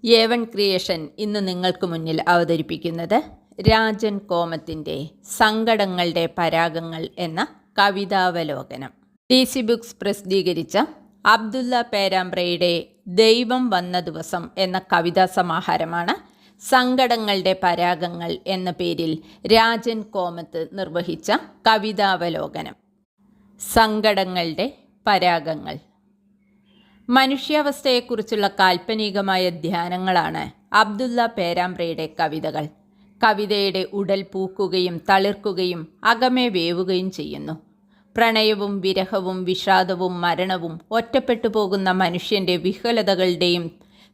A1 creation ഇന്ന് നിങ്ങൾക്ക് മുന്നിൽ അവതരിപ്പിക്കുന്നത് രാജൻ കോമത്തിൻ്റെ സങ്കടങ്ങളുടെ പരാഗങ്ങൾ എന്ന കവിതാവലോകനം. DC ബുക്സ് പ്രസിദ്ധീകരിച്ച അബ്ദുള്ള പേരാമ്പ്രയുടെ ദൈവം വന്ന ദിവസം എന്ന കവിതാ സമാഹാരമാണ് സങ്കടങ്ങളുടെ പരാഗങ്ങൾ എന്ന പേരിൽ രാജൻ കോമത്ത് നിർവഹിച്ച കവിതാവലോകനം. സങ്കടങ്ങളുടെ പരാഗങ്ങൾ. മനുഷ്യാവസ്ഥയെക്കുറിച്ചുള്ള കാൽപ്പനികമായ ധ്യാനങ്ങളാണ് അബ്ദുള്ള പേരാമ്പ്രയുടെ കവിതകൾ. കവിതയുടെ ഉടൽ പൂക്കുകയും തളിർക്കുകയും അകമേ വേവുകയും ചെയ്യുന്നു. പ്രണയവും വിരഹവും വിഷാദവും മരണവും ഒറ്റപ്പെട്ടു പോകുന്ന മനുഷ്യൻ്റെ വിഹ്വലതകളുടെയും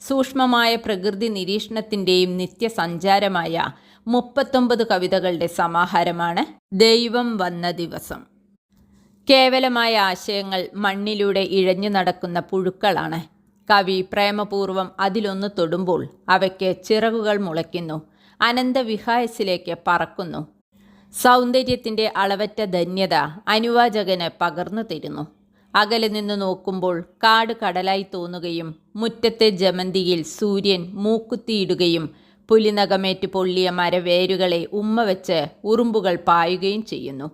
സൂക്ഷ്മമായ പ്രകൃതി നിരീക്ഷണത്തിൻ്റെയും നിത്യസഞ്ചാരമായ 39 കവിതകളുടെ സമാഹാരമാണ് ദൈവം വന്ന ദിവസം. കേവലമായ ആശയങ്ങൾ മണ്ണിലൂടെ ഇഴഞ്ഞു നടക്കുന്ന പുഴുക്കളാണ്. കവി പ്രേമപൂർവം അതിലൊന്ന് തൊടുമ്പോൾ അവയ്ക്ക് ചിറകുകൾ മുളയ്ക്കുന്നു, അനന്തവിഹായസിലേക്ക് പറക്കുന്നു. സൗന്ദര്യത്തിൻ്റെ അളവറ്റ ധന്യത അനുവാചകന് പകർന്നു തരുന്നു. അകലെ നിന്ന് നോക്കുമ്പോൾ കാട് കടലായി തോന്നുകയും മുറ്റത്തെ ജമന്തിയിൽ സൂര്യൻ മൂക്കുത്തിയിടുകയും പുലിനകമേറ്റ് പൊള്ളിയ മരവേരുകളെ ഉമ്മ വെച്ച് ഉറുമ്പുകൾ പായുകയും ചെയ്യുന്നു.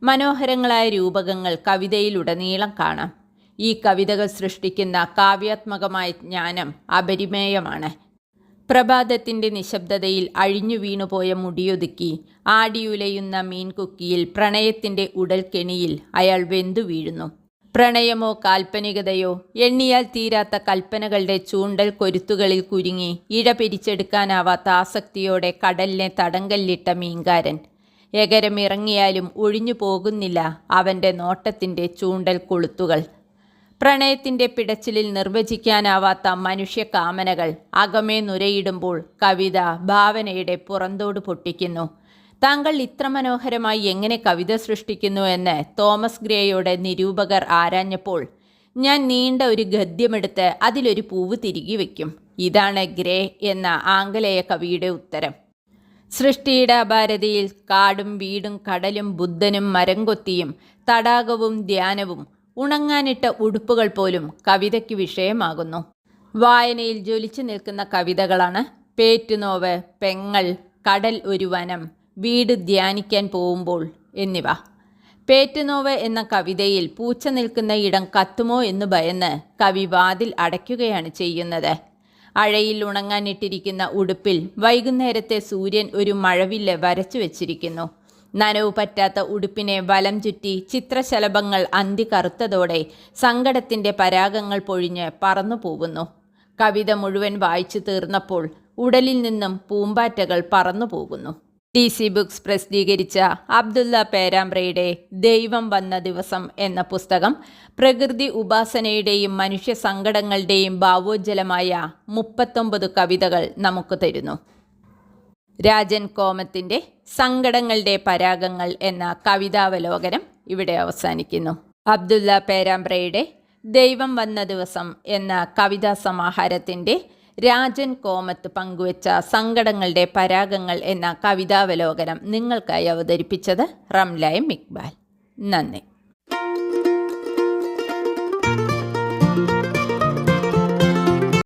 മനോഹരങ്ങളായ രൂപകങ്ങൾ കവിതയിലുടനീളം കാണാം. ഈ കവിതകൾ സൃഷ്ടിക്കുന്ന കാവ്യാത്മകമായ ജ്ഞാനം അപരിമേയമാണ്. പ്രഭാതത്തിൻ്റെ നിശബ്ദതയിൽ അഴിഞ്ഞു വീണുപോയ മുടിയൊതുക്കി ആടിയുലയുന്ന മീൻകുക്കിയിൽ പ്രണയത്തിൻ്റെ ഉടൽക്കെണിയിൽ അയാൾ വെന്തു വീഴുന്നു. പ്രണയമോ കാൽപ്പനികതയോ എണ്ണിയാൽ തീരാത്ത കൽപ്പനകളുടെ ചൂണ്ടൽ കൊരുത്തുകളിൽ കുരുങ്ങി ഇഴ പിരിച്ചെടുക്കാനാവാത്ത ആസക്തിയോടെ കടലിനെ തടങ്കല്ലിട്ട മീൻകാരൻ. എകരമിറങ്ങിയാലും ഒഴിഞ്ഞു പോകുന്നില്ല അവൻ്റെ നോട്ടത്തിൻ്റെ ചൂണ്ടൽ കൊളുത്തുകൾ. പ്രണയത്തിൻ്റെ പിടച്ചിലിൽ നിർവചിക്കാനാവാത്ത മനുഷ്യകാമനകൾ അകമേ നുരയിടുമ്പോൾ കവിത ഭാവനയുടെ പുറന്തോട് പൊട്ടിക്കുന്നു. താങ്കൾ ഇത്ര മനോഹരമായി എങ്ങനെ കവിത സൃഷ്ടിക്കുന്നു എന്ന് തോമസ് ഗ്രേയോട് നിരൂപകർ ആരാഞ്ഞപ്പോൾ ഞാൻ നീണ്ട ഒരു ഗദ്യമെടുത്ത് അതിലൊരു പൂവ് തിരികെ വയ്ക്കും. ഇതാണ് ഗ്രേ എന്ന ആംഗലേയ കവിയുടെ ഉത്തരം. സൃഷ്ടിയുടെ അപാരതയിൽ കാടും വീടും കടലും ബുദ്ധനും മരംകൊത്തിയും തടാകവും ധ്യാനവും ഉണങ്ങാനിട്ട ഉടുപ്പുകൾ പോലും കവിതയ്ക്ക് വിഷയമാകുന്നു. വായനയിൽ ജ്വലിച്ചു നിൽക്കുന്ന കവിതകളാണ് പേറ്റുനോവ്, പെങ്ങൾ, കടൽ ഒരു വനം, വീട് ധ്യാനിക്കാൻ പോകുമ്പോൾ എന്നിവ. പേറ്റുനോവ് എന്ന കവിതയിൽ പൂച്ച നിൽക്കുന്ന ഇടം കത്തുമോ എന്ന് ഭയന്ന് കവി വാതിൽ അടയ്ക്കുകയാണ് ചെയ്യുന്നത്. അഴയിൽ ഉണങ്ങാനിട്ടിരിക്കുന്ന ഉടുപ്പിൽ വൈകുന്നേരത്തെ സൂര്യൻ ഒരു മഴവില്ല് വരച്ചു വെച്ചിരിക്കുന്നു. നനവ് പറ്റാത്ത ഉടുപ്പിനെ വലം ചുറ്റി ചിത്രശലഭങ്ങൾ അന്തി കറുത്തതോടെ സങ്കടത്തിൻ്റെ പരാഗങ്ങൾ പൊഴിഞ്ഞ് പറന്നു പോകുന്നു. കവിത മുഴുവൻ വായിച്ചു തീർന്നപ്പോൾ ഉടലിൽ നിന്നും പൂമ്പാറ്റകൾ പറന്നു പോകുന്നു. DC ബുക്സ് പ്രസിദ്ധീകരിച്ച അബ്ദുള്ള പേരാമ്പ്രയുടെ ദൈവം വന്ന ദിവസം എന്ന പുസ്തകം പ്രകൃതി ഉപാസനയുടെയും മനുഷ്യ സങ്കടങ്ങളുടെയും ഭാവോജ്വലമായ 39 കവിതകൾ നമുക്ക് തരുന്നു. രാജൻ കോമത്തിൻ്റെ സങ്കടങ്ങളുടെ പരാഗങ്ങൾ എന്ന കവിതാവലോകനം ഇവിടെ അവസാനിക്കുന്നു. അബ്ദുള്ള പേരാമ്പ്രയുടെ ദൈവം വന്ന ദിവസം എന്ന കവിതാ സമാഹാരത്തിൻ്റെ രാജൻ കോമത്ത് പങ്കുവച്ച സങ്കടങ്ങളുടെ പരാഗങ്ങൾ എന്ന കവിതാവലോകനം നിങ്ങൾക്കായി അവതരിപ്പിച്ചത് റംല ഇക്ബാൽ. നന്ദി.